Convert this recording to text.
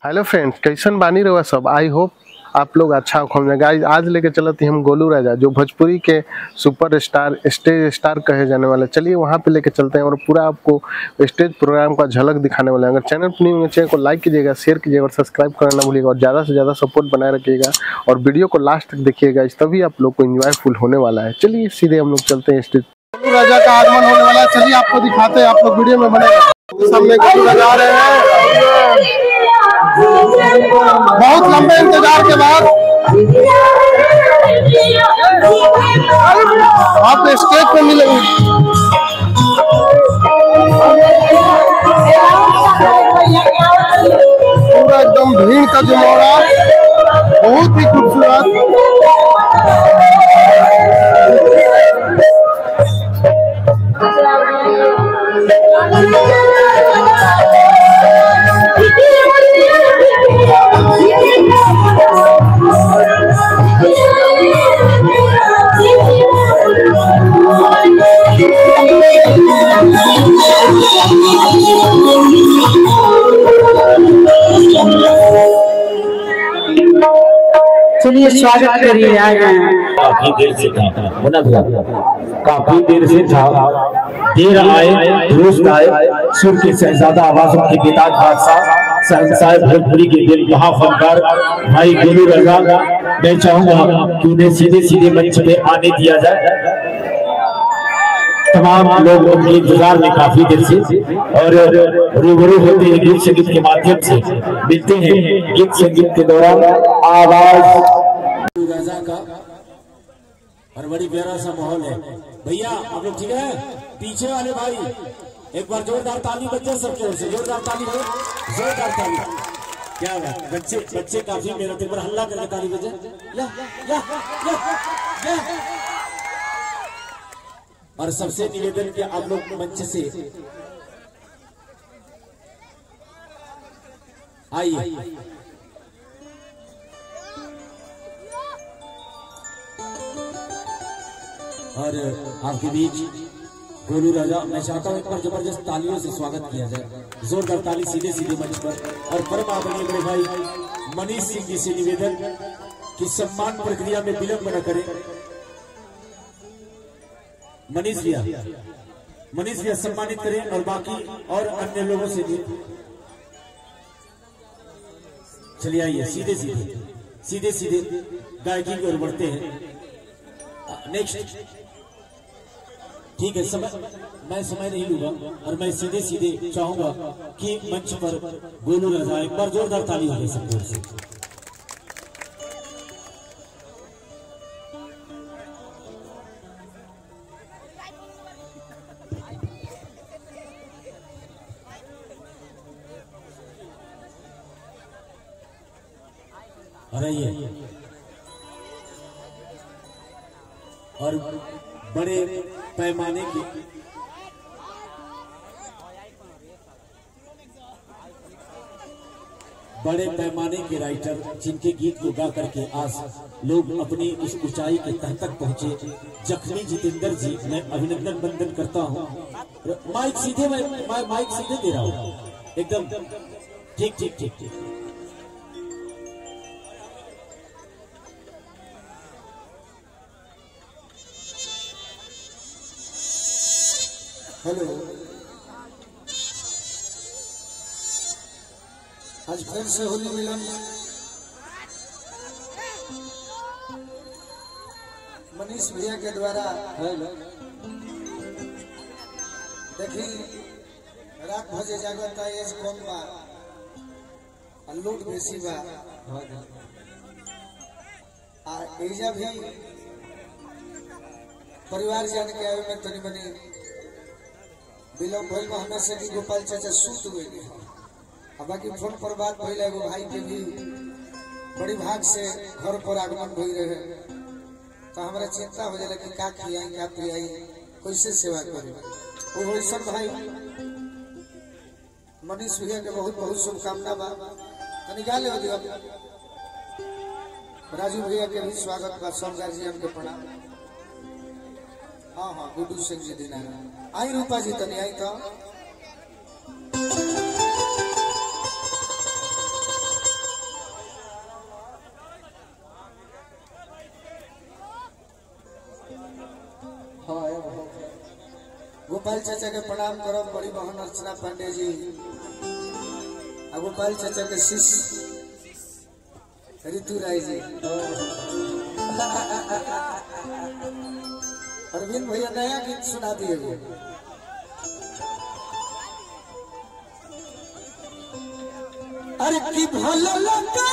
Hello friends, कैसन बानी रहुआ सब। आई होप आप लोग अच्छा हो। गाइस आज लेके चलते हम गोलू राजा, जो भोजपुरी के सुपर स्टार स्टेज स्टार कहे जाने वाले। चलिए वहाँ पे लेके चलते हैं और पूरा आपको स्टेज प्रोग्राम का झलक दिखाने वाले हैं। अगर चैनल पर नहीं होंगे चैनल को लाइक कीजिएगा, शेयर कीजिएगा और सब्सक्राइब करना ना भूलिएगा और ज़्यादा से ज़्यादा सपोर्ट बनाए रखिएगा और वीडियो को लास्ट तक देखिएगा, तभी आप लोग को एंजॉयफुल होने वाला है। चलिए सीधे हम लोग चलते हैं स्टेज। गोलू राजा का आगमन होने वाला है, चलिए आपको दिखाते हैं, आप लोग वीडियो में बने सामने गोलू राजा आ रहे हैं। बहुत लंबे इंतजार के बाद आप स्टेज पे मिलेंगे। पूरा एकदम भीड़ का जमावड़ा, बहुत ही खूबसूरत। चलिए स्वागत करिए। आए हैं काफी देर से था, काफी देर से था, देर आए दुरुस्त आए। सुर के शहजादा आवाजों के बेताज बादशाह शहंशाह भोजपुरी के दिल महाफनकार भाई गोलू राजा, मैं चाहूंगा कि उन्हें सीधे सीधे मंच पे आने दिया जाए। तमाम लोग उनके इंतजार में काफी देर से और रूबरू होते हैं गीत संगीत के माध्यम से, मिलते हैं गीत संगीत के दौरान। आवाज राजा का और बड़ी प्यारा सा माहौल है। भैया आप लोग ठीक है? पीछे वाले भाई एक बार जोरदार ताली बच्चे सबके ओर से, जोरदार ताली हो, जोरदार ताली। क्या बात, बच्चे काफी मेहनत, एक बार हल्ला करके ताली बजे। या, या, या, या। और सबसे निवेदन कि आप लोग मंच से आइए। और आपके बीच गोलू राजा, मैं चाहता हूं एक बार जबरदस्त तालियों से स्वागत किया जाए, जोरदार ताली सीधे सीधे मंच पर। और परम आदरणीय बड़े भाई मनीष सिंह जी से निवेदन कि सम्मान प्रक्रिया में विलंब न करें। मनीष भैया सम्मानित करें और बाकी और अन्य लोगों से भी। चलिए आइए सीधे सीधे गायकी की ओर बढ़ते हैं। नेक्स्ट ठीक है, मैं समय नहीं लूंगा और मैं सीधे चाहूंगा कि मंच पर गोलू राजा, एक बार जोरदार ताली हो सकते हैं। और बड़े पैमाने की राइटर, जिनके गीत को गा करके आज लोग अपनी इस ऊंचाई के तह तक पहुंचे, जख्मी जितेंद्र जी, मैं अभिनंदन बंदन करता हूं। माइक सीधे दे रहा हूं, एकदम ठीक। हेलो, आज फिर से होली मिलन मनीष भैया के द्वारा। देखी रात भजे जागता एज कम बा, लोड बेसी बा, एजा भी परिवार जान के आवे में तनी मनी विलम्ब भइल में हमें से गोपाल चाचा सूत हुए। अब बाकी फोन पर बात भइल, एगो भाई के भी बड़ी भाग से घर पर आगमन भइल रहे, तो हमारा चिंता हो जाए कि का खियाई का पियाई, कैसे सेवा करें। वो वैसा भाई मनीष भैया के बहुत बहुत शुभकामना बा। निकाले हो दिया राजू भैया के भी स्वागत बा, सब गार्जियन के प्रणाम। हाँ गुड्डू सिंह जी दिना आई, रूपा जी तनी आई तो गोपाल चाचा के प्रणाम करो, बड़ी बहन अर्चना पांडे जी और गोपाल चाचा के शिष्य ऋतु राय जी, अरविंद भैया नया गीत सुना दिए। अरे की भला लगा